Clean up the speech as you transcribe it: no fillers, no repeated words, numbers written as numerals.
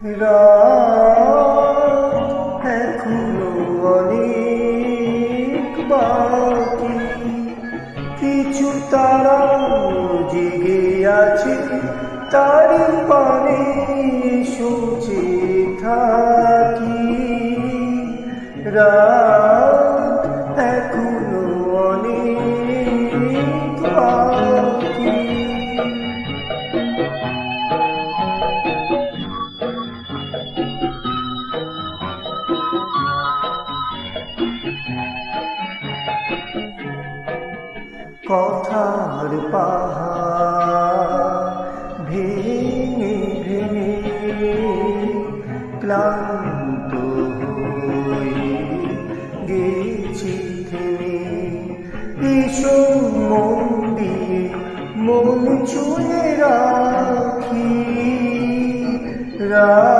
রাত এখনো অনেক বাকি, কিছু তারা জেগে আছে তারি পানে সোচে থাকি। রাত এখনো অনেক বাকি। কথার পাহাড় ভেঙে ভেঙে ক্লান্ত হয়ে গেছি থেমে। এসো মন দিয়ে মন ছুঁয়ে রাখি।